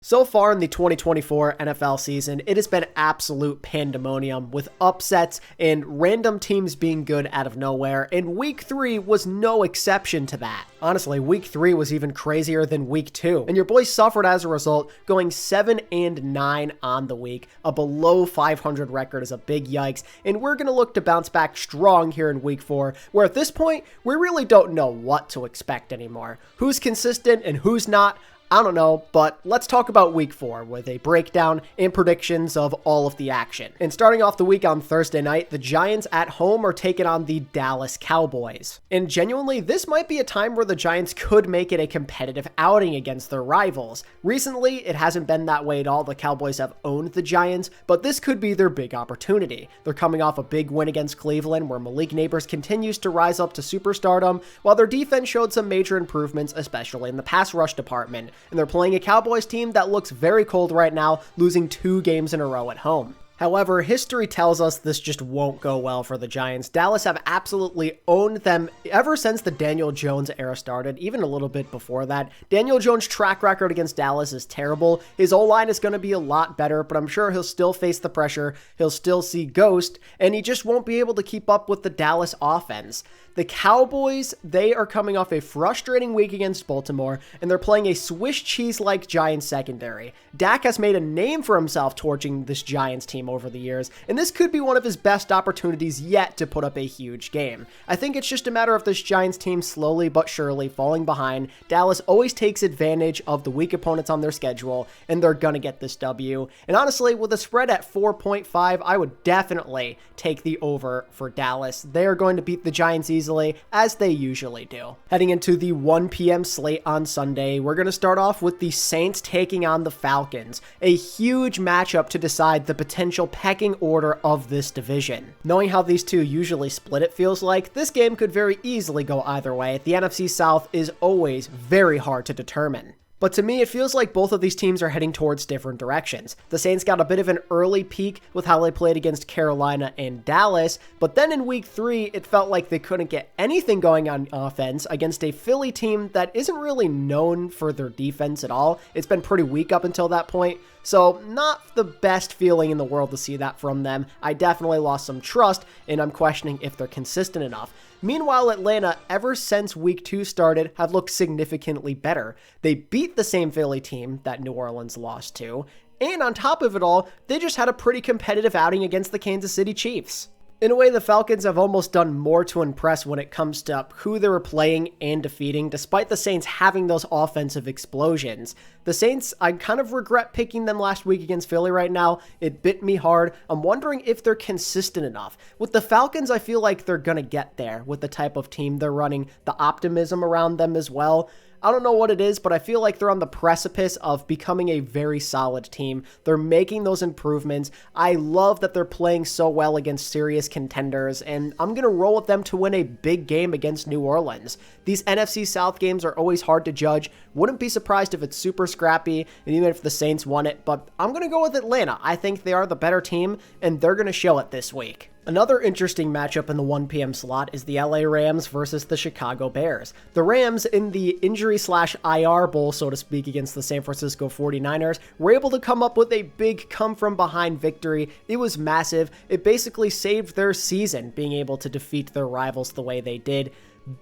So far in the 2024 NFL season, it has been absolute pandemonium with upsets and random teams being good out of nowhere, and Week 3 was no exception to that. Honestly, Week 3 was even crazier than Week 2, and your boys suffered as a result, going 7-9 on the week. A below 500 record is a big yikes, and we're going to look to bounce back strong here in Week 4, where at this point, we really don't know what to expect anymore. Who's consistent and who's not? I don't know, but let's talk about Week 4 with a breakdown and predictions of all of the action. And starting off the week on Thursday night, the Giants at home are taking on the Dallas Cowboys. And genuinely, this might be a time where the Giants could make it a competitive outing against their rivals. Recently, it hasn't been that way at all. The Cowboys have owned the Giants, but this could be their big opportunity. They're coming off a big win against Cleveland, where Malik Neighbors continues to rise up to superstardom, while their defense showed some major improvements, especially in the pass rush department. And they're playing a Cowboys team that looks very cold right now, losing 2 games in a row at home. However, history tells us this just won't go well for the Giants. Dallas have absolutely owned them ever since the Daniel Jones era started, even a little bit before that. Daniel Jones' track record against Dallas is terrible. His O-line is going to be a lot better, but I'm sure he'll still face the pressure. He'll still see ghost, and he just won't be able to keep up with the Dallas offense. The Cowboys, they are coming off a frustrating week against Baltimore, and they're playing a Swiss cheese-like Giants secondary. Dak has made a name for himself torching this Giants team over the years, and this could be one of his best opportunities yet to put up a huge game. I think it's just a matter of this Giants team slowly but surely falling behind. Dallas always takes advantage of the weak opponents on their schedule, and they're gonna get this W. And honestly, with a spread at 4.5, I would definitely take the over for Dallas. They are going to beat the Giants easily, as they usually do. Heading into the 1 p.m. slate on Sunday, we're going to start off with the Saints taking on the Falcons, a huge matchup to decide the potential pecking order of this division. Knowing how these two usually split, it feels like this game could very easily go either way. The NFC South is always very hard to determine. But to me, it feels like both of these teams are heading towards different directions. The Saints got a bit of an early peak with how they played against Carolina and Dallas, but then in Week 3, it felt like they couldn't get anything going on offense against a Philly team that isn't really known for their defense at all. It's been pretty weak up until that point, so not the best feeling in the world to see that from them. I definitely lost some trust, and I'm questioning if they're consistent enough. Meanwhile, Atlanta, ever since Week 2 started, have looked significantly better. They beat the same Philly team that New Orleans lost to, and on top of it all, they just had a pretty competitive outing against the Kansas City Chiefs. In a way, the Falcons have almost done more to impress when it comes to who they were playing and defeating, despite the Saints having those offensive explosions. The Saints, I kind of regret picking them last week against Philly right now. It bit me hard. I'm wondering if they're consistent enough. With the Falcons, I feel like they're going to get there with the type of team they're running, the optimism around them as well. I don't know what it is, but I feel like they're on the precipice of becoming a very solid team. They're making those improvements. I love that they're playing so well against serious contenders, and I'm going to roll with them to win a big game against New Orleans. These NFC South games are always hard to judge. Wouldn't be surprised if it's super scrappy, and even if the Saints won it, but I'm going to go with Atlanta. I think they are the better team, and they're going to show it this week. Another interesting matchup in the 1 p.m. slot is the LA Rams versus the Chicago Bears. The Rams, in the injury/IR bowl, so to speak, against the San Francisco 49ers, were able to come up with a big come-from-behind victory. It was massive. It basically saved their season, being able to defeat their rivals the way they did.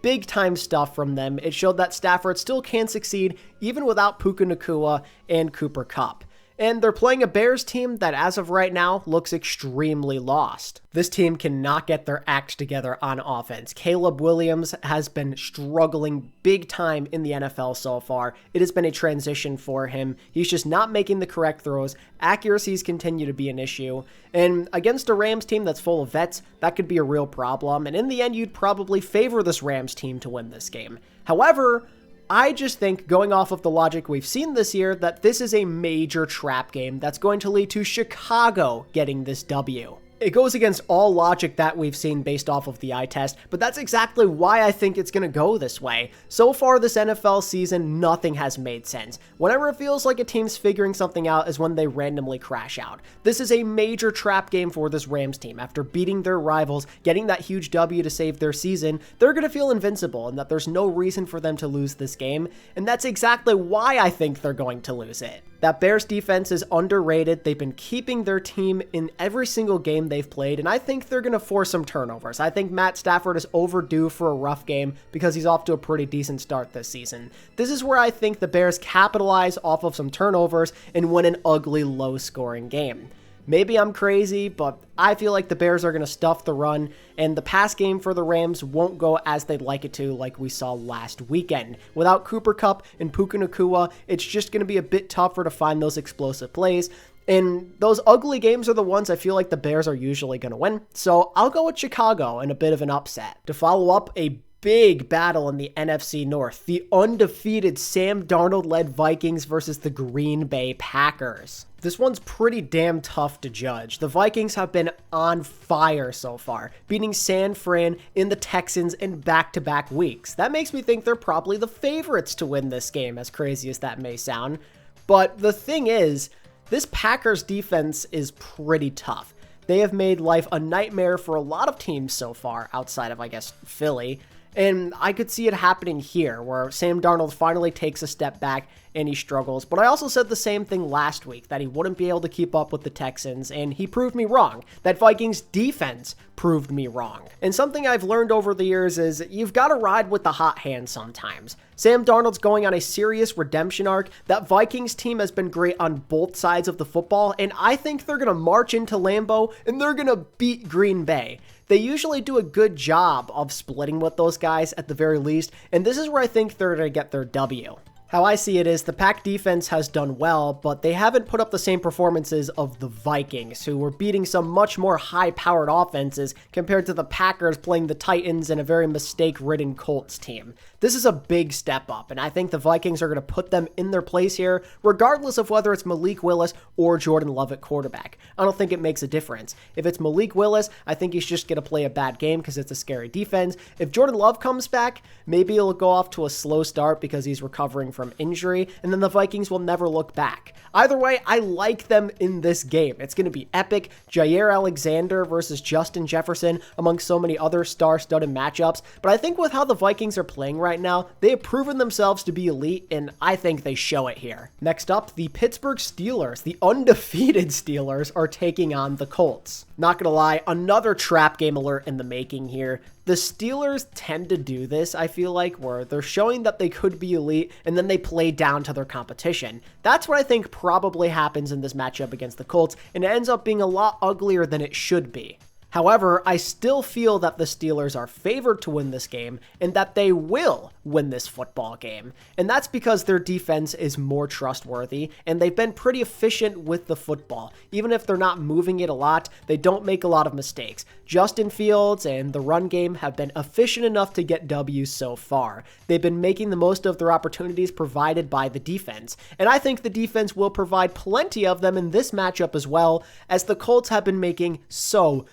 Big time stuff from them. It showed that Stafford still can succeed even without Puka Nacua and Cooper Kupp. And they're playing a Bears team that, as of right now, looks extremely lost. This team cannot get their act together on offense. Caleb Williams has been struggling big time in the NFL so far. It has been a transition for him. He's just not making the correct throws. Accuracies continue to be an issue. And against a Rams team that's full of vets, that could be a real problem. And in the end, you'd probably favor this Rams team to win this game. However, I just think, going off of the logic we've seen this year, that this is a major trap game that's going to lead to Chicago getting this W. It goes against all logic that we've seen based off of the eye test, but that's exactly why I think it's going to go this way. So far this NFL season, nothing has made sense. Whenever it feels like a team's figuring something out is when they randomly crash out. This is a major trap game for this Rams team. After beating their rivals, getting that huge W to save their season, they're going to feel invincible and that there's no reason for them to lose this game, and that's exactly why I think they're going to lose it. That Bears defense is underrated. They've been keeping their team in every single game they've played, and I think they're going to force some turnovers. I think Matt Stafford is overdue for a rough game because he's off to a pretty decent start this season. This is where I think the Bears capitalize off of some turnovers and win an ugly, low-scoring game. Maybe I'm crazy, but I feel like the Bears are going to stuff the run, and the pass game for the Rams won't go as they'd like it to, like we saw last weekend. Without Cooper Kupp and Puka Nacua, it's just going to be a bit tougher to find those explosive plays, and those ugly games are the ones I feel like the Bears are usually going to win, so I'll go with Chicago in a bit of an upset. To follow up a big battle in the NFC North, the undefeated Sam Darnold-led Vikings versus the Green Bay Packers. This one's pretty damn tough to judge. The Vikings have been on fire so far, beating San Fran in the Texans in back-to-back weeks. That makes me think they're probably the favorites to win this game, as crazy as that may sound. But the thing is, this Packers defense is pretty tough. They have made life a nightmare for a lot of teams so far, outside of, I guess, Philly. And I could see it happening here, where Sam Darnold finally takes a step back and he struggles. But I also said the same thing last week, that he wouldn't be able to keep up with the Texans, and he proved me wrong. That Vikings defense proved me wrong. And something I've learned over the years is you've got to ride with the hot hand sometimes. Sam Darnold's going on a serious redemption arc. That Vikings team has been great on both sides of the football, and I think they're going to march into Lambeau and they're going to beat Green Bay. They usually do a good job of splitting with those guys at the very least, and this is where I think they're going to get their W. How I see it is the Pack defense has done well, but they haven't put up the same performances of the Vikings, who were beating some much more high-powered offenses compared to the Packers playing the Titans and a very mistake-ridden Colts team. This is a big step up, and I think the Vikings are going to put them in their place here, regardless of whether it's Malik Willis or Jordan Love at quarterback. I don't think it makes a difference. If it's Malik Willis, I think he's just going to play a bad game because it's a scary defense. If Jordan Love comes back, maybe he'll go off to a slow start because he's recovering from injury, and then the Vikings will never look back. Either way, I like them in this game. It's going to be epic. Jair Alexander versus Justin Jefferson, among so many other star-studded matchups, but I think with how the Vikings are playing right now, they have proven themselves to be elite, and I think they show it here. Next up, the Pittsburgh Steelers, the undefeated Steelers, are taking on the Colts. Not gonna lie, another trap game alert in the making here. The Steelers tend to do this, I feel like, where they're showing that they could be elite, and then they play down to their competition. That's what I think probably happens in this matchup against the Colts, and it ends up being a lot uglier than it should be. However, I still feel that the Steelers are favored to win this game and that they will win this football game. And that's because their defense is more trustworthy and they've been pretty efficient with the football. Even if they're not moving it a lot, they don't make a lot of mistakes. Justin Fields and the run game have been efficient enough to get W's so far. They've been making the most of their opportunities provided by the defense. And I think the defense will provide plenty of them in this matchup as well, as the Colts have been making so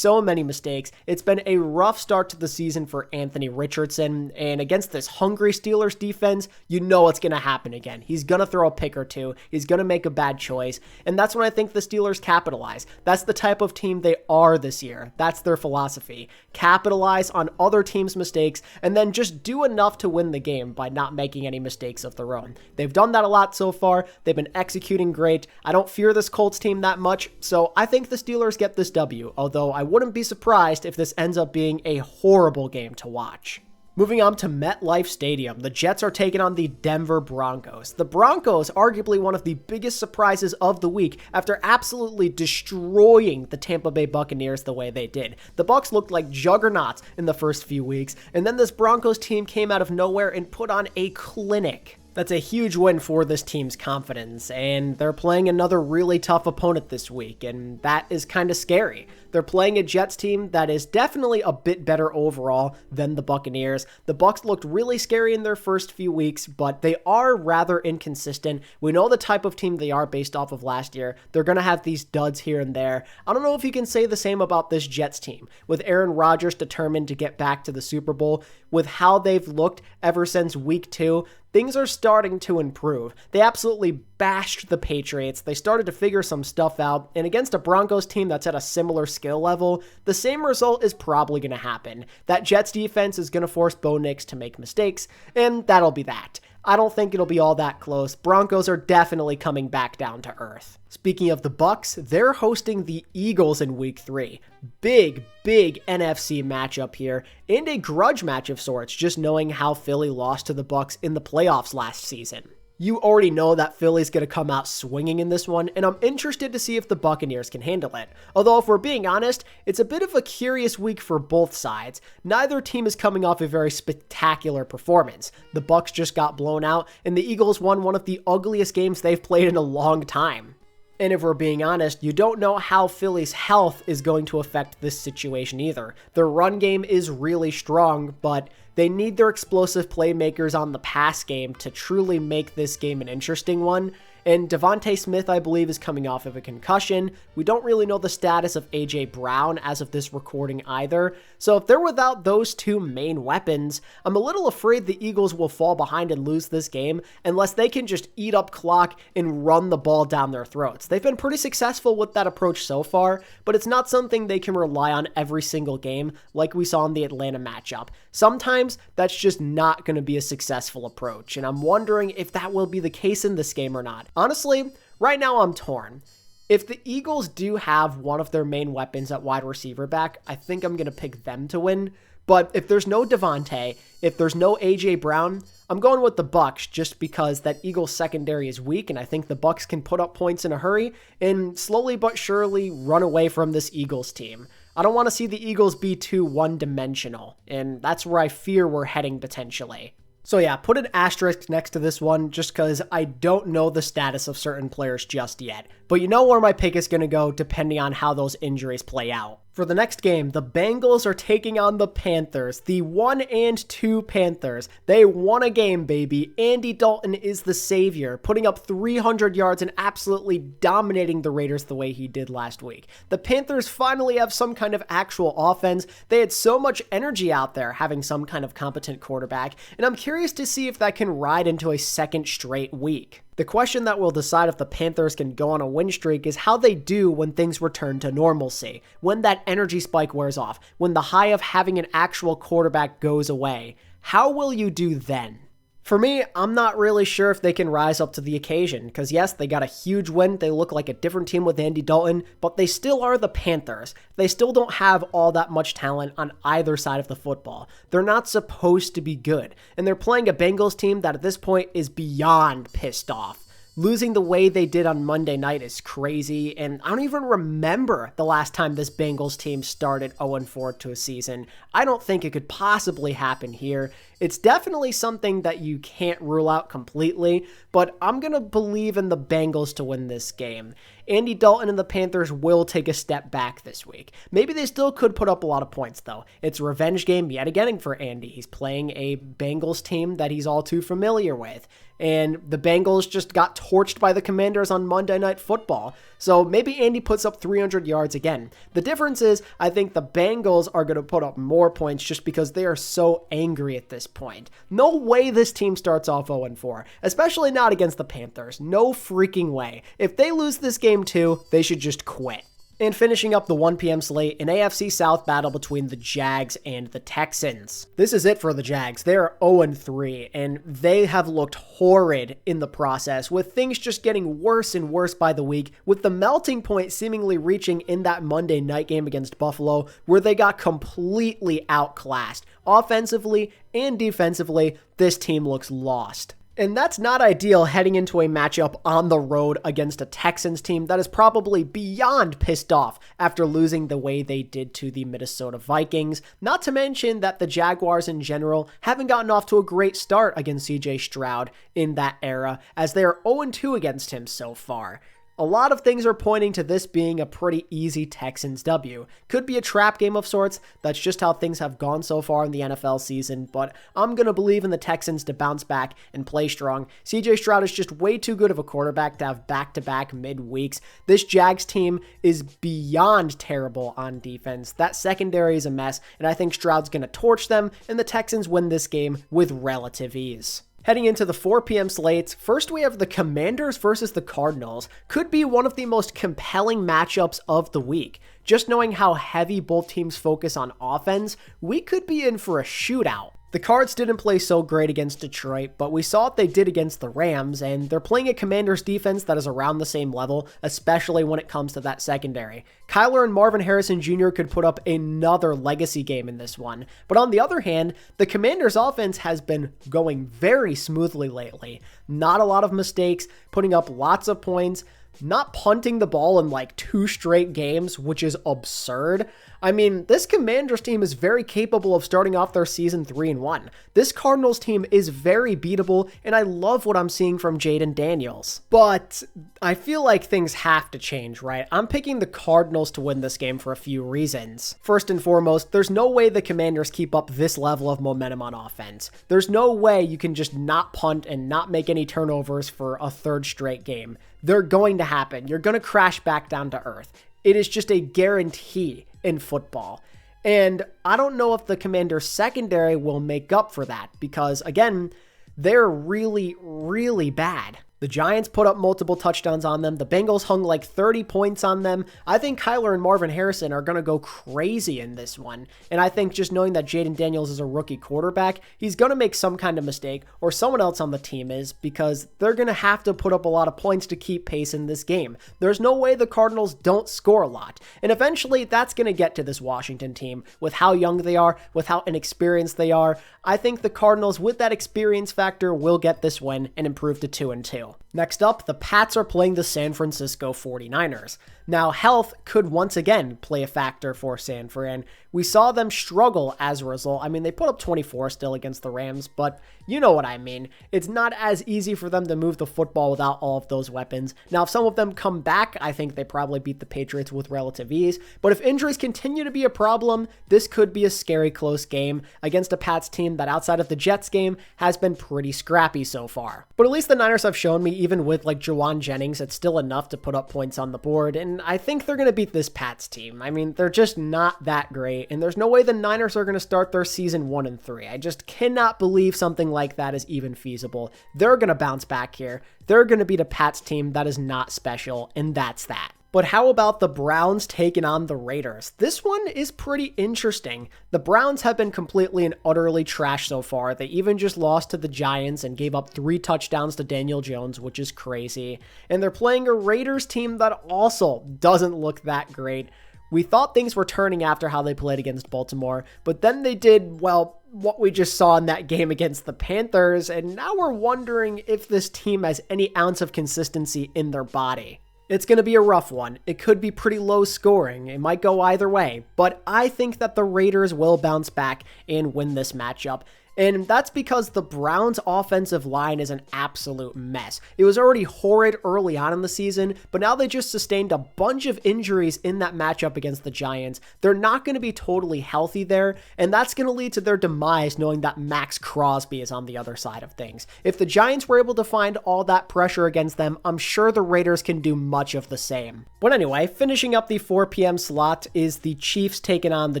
many mistakes. It's been a rough start to the season for Anthony Richardson, and against this hungry Steelers defense, you know what's going to happen again. He's going to throw a pick or two. He's going to make a bad choice, and that's when I think the Steelers capitalize. That's the type of team they are this year. That's their philosophy. Capitalize on other teams' mistakes, and then just do enough to win the game by not making any mistakes of their own. They've done that a lot so far. They've been executing great. I don't fear this Colts team that much, so I think the Steelers get this W, although I wouldn't be surprised if this ends up being a horrible game to watch. Moving on to MetLife Stadium, the Jets are taking on the Denver Broncos. The Broncos, arguably one of the biggest surprises of the week after absolutely destroying the Tampa Bay Buccaneers the way they did. The Bucs looked like juggernauts in the first few weeks, and then this Broncos team came out of nowhere and put on a clinic. That's a huge win for this team's confidence, and they're playing another really tough opponent this week, and that is kind of scary. They're playing a Jets team that is definitely a bit better overall than the Buccaneers. The Bucs looked really scary in their first few weeks, but they are rather inconsistent. We know the type of team they are based off of last year. They're going to have these duds here and there. I don't know if you can say the same about this Jets team. With Aaron Rodgers determined to get back to the Super Bowl, with how they've looked ever since week 2, things are starting to improve. They absolutely bashed the Patriots. They started to figure some stuff out, and against a Broncos team that's at a similar skill level, the same result is probably going to happen. That Jets defense is going to force Bo Nix to make mistakes, and that'll be that. I don't think it'll be all that close. Broncos are definitely coming back down to earth. Speaking of the Bucs, they're hosting the Eagles in week 3. Big NFC matchup here, and a grudge match of sorts, just knowing how Philly lost to the Bucs in the playoffs last season. You already know that Philly's going to come out swinging in this one, and I'm interested to see if the Buccaneers can handle it. Although, if we're being honest, it's a bit of a curious week for both sides. Neither team is coming off a very spectacular performance. The Bucs just got blown out, and the Eagles won one of the ugliest games they've played in a long time. And if we're being honest, you don't know how Philly's health is going to affect this situation either. Their run game is really strong, but they need their explosive playmakers on the pass game to truly make this game an interesting one. And Devontae Smith, I believe, is coming off of a concussion. We don't really know the status of A.J. Brown as of this recording either. So if they're without those two main weapons, I'm a little afraid the Eagles will fall behind and lose this game unless they can just eat up clock and run the ball down their throats. They've been pretty successful with that approach so far, but it's not something they can rely on every single game like we saw in the Atlanta matchup. Sometimes that's just not going to be a successful approach, and I'm wondering if that will be the case in this game or not. Honestly, right now I'm torn. If the Eagles do have one of their main weapons at wide receiver back, I think I'm going to pick them to win. But if there's no Devontae, if there's no A.J. Brown, I'm going with the Bucs just because that Eagles secondary is weak, and I think the Bucs can put up points in a hurry and slowly but surely run away from this Eagles team. I don't want to see the Eagles be too one-dimensional, and that's where I fear we're heading potentially. So yeah, put an asterisk next to this one just because I don't know the status of certain players just yet. But you know where my pick is going to go depending on how those injuries play out. For the next game, the Bengals are taking on the Panthers, the 1-2 Panthers. They won a game, baby. Andy Dalton is the savior, putting up 300 yards and absolutely dominating the Raiders the way he did last week. The Panthers finally have some kind of actual offense. They had so much energy out there having some kind of competent quarterback, and I'm curious to see if that can ride into a second straight week. The question that will decide if the Panthers can go on a win streak is how they do when things return to normalcy, when that energy spike wears off, when the high of having an actual quarterback goes away. How will you do then? For me, I'm not really sure if they can rise up to the occasion, because yes, they got a huge win, they look like a different team with Andy Dalton, but they still are the Panthers. They still don't have all that much talent on either side of the football. They're not supposed to be good, and they're playing a Bengals team that at this point is beyond pissed off. Losing the way they did on Monday night is crazy, and I don't even remember the last time this Bengals team started 0-4 to a season. I don't think it could possibly happen here. It's definitely something that you can't rule out completely, but I'm going to believe in the Bengals to win this game. Andy Dalton and the Panthers will take a step back this week. Maybe they still could put up a lot of points, though. It's a revenge game yet again for Andy. He's playing a Bengals team that he's all too familiar with. And the Bengals just got torched by the Commanders on Monday Night Football. So maybe Andy puts up 300 yards again. The difference is I think the Bengals are going to put up more points just because they are so angry at this point. No way this team starts off 0-4, especially not against the Panthers. No freaking way. If they lose this game too, they should just quit. And finishing up the 1 p.m. slate, an AFC South battle between the Jags and the Texans. This is it for the Jags. They're 0-3, and they have looked horrid in the process, with things just getting worse and worse by the week, with the melting point seemingly reaching in that Monday night game against Buffalo, where they got completely outclassed. Offensively and defensively, this team looks lost. And that's not ideal heading into a matchup on the road against a Texans team that is probably beyond pissed off after losing the way they did to the Minnesota Vikings. Not to mention that the Jaguars in general haven't gotten off to a great start against CJ Stroud in that era, as they are 0-2 against him so far. A lot of things are pointing to this being a pretty easy Texans W. Could be a trap game of sorts. That's just how things have gone so far in the NFL season, but I'm going to believe in the Texans to bounce back and play strong. CJ Stroud is just way too good of a quarterback to have back-to-back mid-weeks. This Jags team is beyond terrible on defense. That secondary is a mess, and I think Stroud's going to torch them, and the Texans win this game with relative ease. Heading into the 4 p.m. slates, first we have the Commanders versus the Cardinals. Could be one of the most compelling matchups of the week. Just knowing how heavy both teams focus on offense, we could be in for a shootout. The The Cards didn't play so great against Detroit, but we saw what they did against the Rams, and they're playing a Commanders defense that is around the same level, especially when it comes to that secondary. Kyler and Marvin Harrison Jr. could put up another legacy game in this one. But on the other hand, the Commanders offense has been going very smoothly lately. Not a lot of mistakes, putting up lots of points, not punting the ball in like 2 straight games, which is absurd. I mean, this Commanders team is very capable of starting off their season 3-1. This Cardinals team is very beatable, and I love what I'm seeing from Jaden Daniels. But I feel like things have to change, right? I'm picking the Cardinals to win this game for a few reasons. First and foremost, there's no way the Commanders keep up this level of momentum on offense. There's no way you can just not punt and not make any turnovers for a 3rd straight game. They're going to happen. You're going to crash back down to earth. It is just a guarantee in football. And I don't know if the Commanders secondary will make up for that because, again, they're really, really bad. The Giants put up multiple touchdowns on them. The Bengals hung like 30 points on them. I think Kyler and Marvin Harrison are going to go crazy in this one. And I think just knowing that Jaden Daniels is a rookie quarterback, he's going to make some kind of mistake, or someone else on the team is, because they're going to have to put up a lot of points to keep pace in this game. There's no way the Cardinals don't score a lot. And eventually that's going to get to this Washington team with how young they are, with how inexperienced they are. I think the Cardinals, with that experience factor, will get this win and improve to 2-2. Next up, the Pats are playing the San Francisco 49ers. Now, health could once again play a factor for San Fran. We saw them struggle as a result. I mean, they put up 24 still against the Rams, but you know what I mean. It's not as easy for them to move the football without all of those weapons. Now, if some of them come back, I think they probably beat the Patriots with relative ease. But if injuries continue to be a problem, this could be a scary close game against a Pats team that outside of the Jets game has been pretty scrappy so far. But at least the Niners have shown me, even with like Jawan Jennings, it's still enough to put up points on the board. And I think they're going to beat this Pats team. I mean, they're just not that great. And there's no way the Niners are going to start their season 1-3. I just cannot believe something like that is even feasible. They're going to bounce back here. They're going to beat a Pats team that is not special. And that's that. But how about the Browns taking on the Raiders? This one is pretty interesting. The Browns have been completely and utterly trash so far. They even just lost to the Giants and gave up 3 touchdowns to Daniel Jones, which is crazy. And they're playing a Raiders team that also doesn't look that great. We thought things were turning after how they played against Baltimore, but then they did, well, what we just saw in that game against the Panthers, and now we're wondering if this team has any ounce of consistency in their body. It's going to be a rough one. It could be pretty low scoring. It might go either way, but I think that the Raiders will bounce back and win this matchup. And that's because the Browns' offensive line is an absolute mess. It was already horrid early on in the season, but now they just sustained a bunch of injuries in that matchup against the Giants. They're not going to be totally healthy there, and that's going to lead to their demise knowing that Max Crosby is on the other side of things. If the Giants were able to find all that pressure against them, I'm sure the Raiders can do much of the same. But anyway, finishing up the 4 p.m. slot is the Chiefs taking on the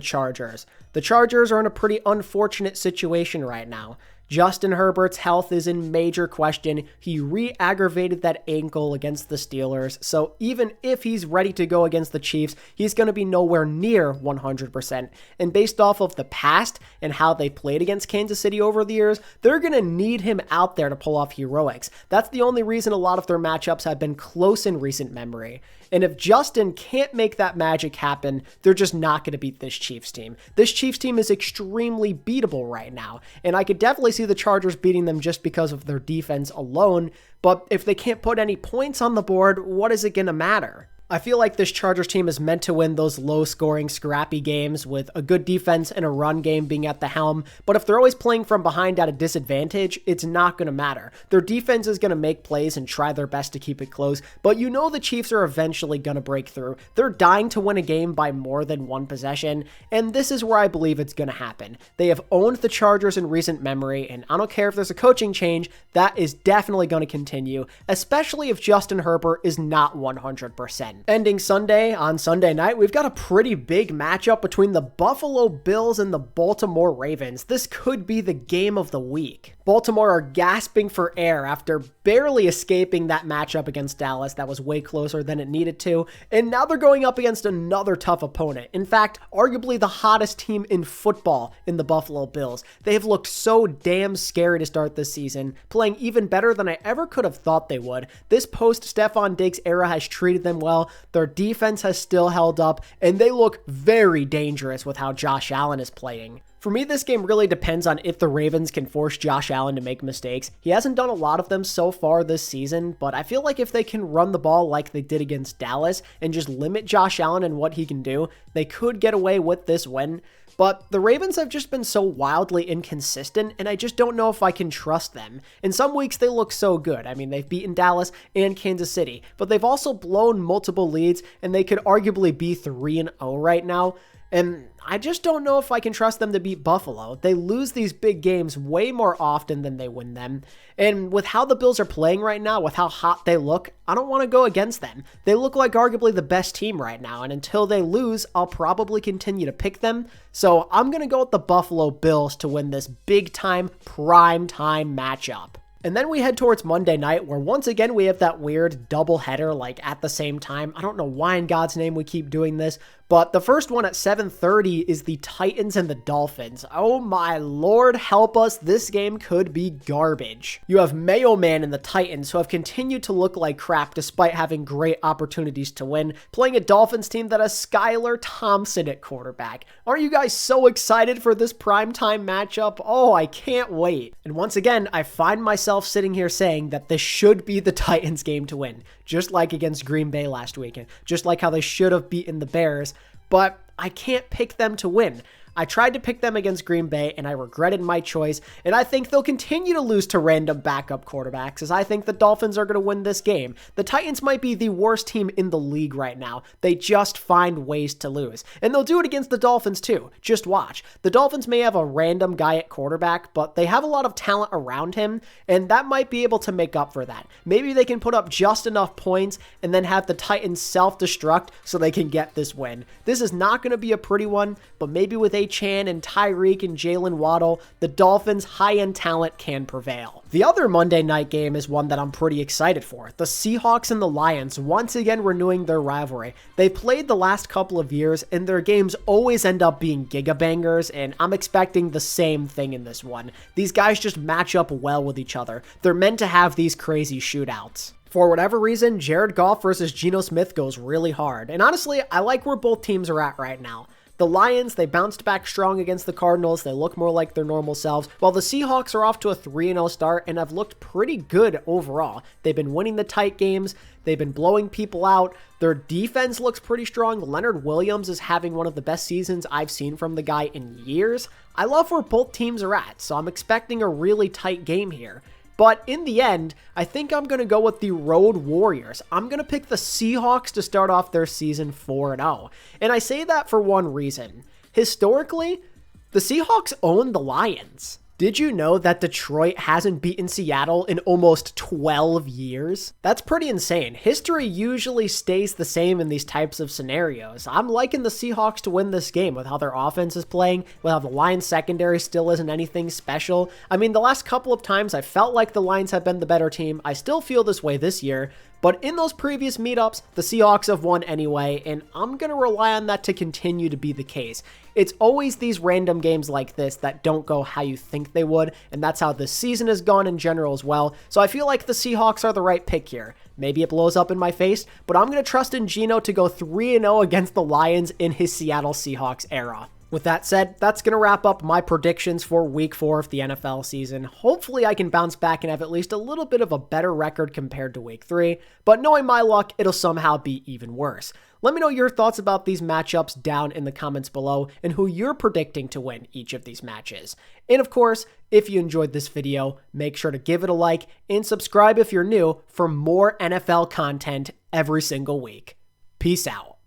Chargers. The Chargers are in a pretty unfortunate situation right now. Justin Herbert's health is in major question. He re-aggravated that ankle against the Steelers, so even if he's ready to go against the Chiefs, he's going to be nowhere near 100%. And based off of the past and how they played against Kansas City over the years, they're going to need him out there to pull off heroics. That's the only reason a lot of their matchups have been close in recent memory. And if Justin can't make that magic happen, they're just not going to beat this Chiefs team. This Chiefs team is extremely beatable right now, and I could definitely see the Chargers beating them just because of their defense alone, but if they can't put any points on the board, what is it going to matter? I feel like this Chargers team is meant to win those low-scoring, scrappy games with a good defense and a run game being at the helm, but if they're always playing from behind at a disadvantage, it's not going to matter. Their defense is going to make plays and try their best to keep it close, but you know the Chiefs are eventually going to break through. They're dying to win a game by more than one possession, and this is where I believe it's going to happen. They have owned the Chargers in recent memory, and I don't care if there's a coaching change, that is definitely going to continue, especially if Justin Herbert is not 100%. Ending Sunday, on Sunday night, we've got a pretty big matchup between the Buffalo Bills and the Baltimore Ravens. This could be the game of the week. Baltimore are gasping for air after barely escaping that matchup against Dallas that was way closer than it needed to, and now they're going up against another tough opponent. In fact, arguably the hottest team in football in the Buffalo Bills. They have looked so damn scary to start this season, playing even better than I ever could have thought they would. This post-Stephon Diggs era has treated them well, their defense has still held up, and they look very dangerous with how Josh Allen is playing. For me, this game really depends on if the Ravens can force Josh Allen to make mistakes. He hasn't done a lot of them so far this season, but I feel like if they can run the ball like they did against Dallas and just limit Josh Allen and what he can do, they could get away with this win. But the Ravens have just been so wildly inconsistent, and I just don't know if I can trust them. In some weeks, they look so good. I mean, they've beaten Dallas and Kansas City, but they've also blown multiple leads, and they could arguably be 3-0 right now. And I just don't know if I can trust them to beat Buffalo. They lose these big games way more often than they win them. And with how the Bills are playing right now, with how hot they look, I don't want to go against them. They look like arguably the best team right now, and until they lose, I'll probably continue to pick them. So I'm going to go with the Buffalo Bills to win this big-time, prime-time matchup. And then we head towards Monday night, where once again we have that weird doubleheader like at the same time. I don't know why in God's name we keep doing this, but the first one at 7:30 is the Titans and the Dolphins. Oh my Lord, help us, this game could be garbage. You have Mayo Man and the Titans, who have continued to look like crap despite having great opportunities to win, playing a Dolphins team that has Skylar Thompson at quarterback. Aren't you guys so excited for this primetime matchup? Oh, I can't wait. And once again, I find myself sitting here saying that this should be the Titans game to win, just like against Green Bay last weekend, just like how they should have beaten the Bears, but I can't pick them to win. I tried to pick them against Green Bay, and I regretted my choice, and I think they'll continue to lose to random backup quarterbacks, as I think the Dolphins are going to win this game. The Titans might be the worst team in the league right now. They just find ways to lose. And they'll do it against the Dolphins too. Just watch. The Dolphins may have a random guy at quarterback, but they have a lot of talent around him, and that might be able to make up for that. Maybe they can put up just enough points and then have the Titans self-destruct so they can get this win. This is not going to be a pretty one, but maybe with Chan and Tyreek and Jalen Waddle, the Dolphins' high-end talent can prevail. The other Monday night game is one that I'm pretty excited for. The Seahawks and the Lions once again renewing their rivalry. They played the last couple of years, and their games always end up being gigabangers, and I'm expecting the same thing in this one. These guys just match up well with each other. They're meant to have these crazy shootouts. For whatever reason, Jared Goff versus Geno Smith goes really hard, and honestly, I like where both teams are at right now. The Lions, they bounced back strong against the Cardinals. They look more like their normal selves, while the Seahawks are off to a 3-0 start and have looked pretty good overall. They've been winning the tight games. They've been blowing people out. Their defense looks pretty strong. Leonard Williams is having one of the best seasons I've seen from the guy in years. I love where both teams are at, so I'm expecting a really tight game here. But in the end, I think I'm going to go with the Road Warriors. I'm going to pick the Seahawks to start off their season 4-0. And I say that for one reason. Historically, the Seahawks own the Lions. Did you know that Detroit hasn't beaten Seattle in almost 12 years? That's pretty insane. History usually stays the same in these types of scenarios. I'm liking the Seahawks to win this game with how their offense is playing, with how the Lions secondary still isn't anything special. I mean, the last couple of times I felt like the Lions have been the better team. I still feel this way this year. But in those previous meetups, the Seahawks have won anyway, and I'm going to rely on that to continue to be the case. It's always these random games like this that don't go how you think they would, and that's how this season has gone in general as well. So I feel like the Seahawks are the right pick here. Maybe it blows up in my face, but I'm going to trust in Geno to go 3-0 against the Lions in his Seattle Seahawks era. With that said, that's going to wrap up my predictions for Week 4 of the NFL season. Hopefully I can bounce back and have at least a little bit of a better record compared to Week 3, but knowing my luck, it'll somehow be even worse. Let me know your thoughts about these matchups down in the comments below and who you're predicting to win each of these matches. And of course, if you enjoyed this video, make sure to give it a like and subscribe if you're new for more NFL content every single week. Peace out.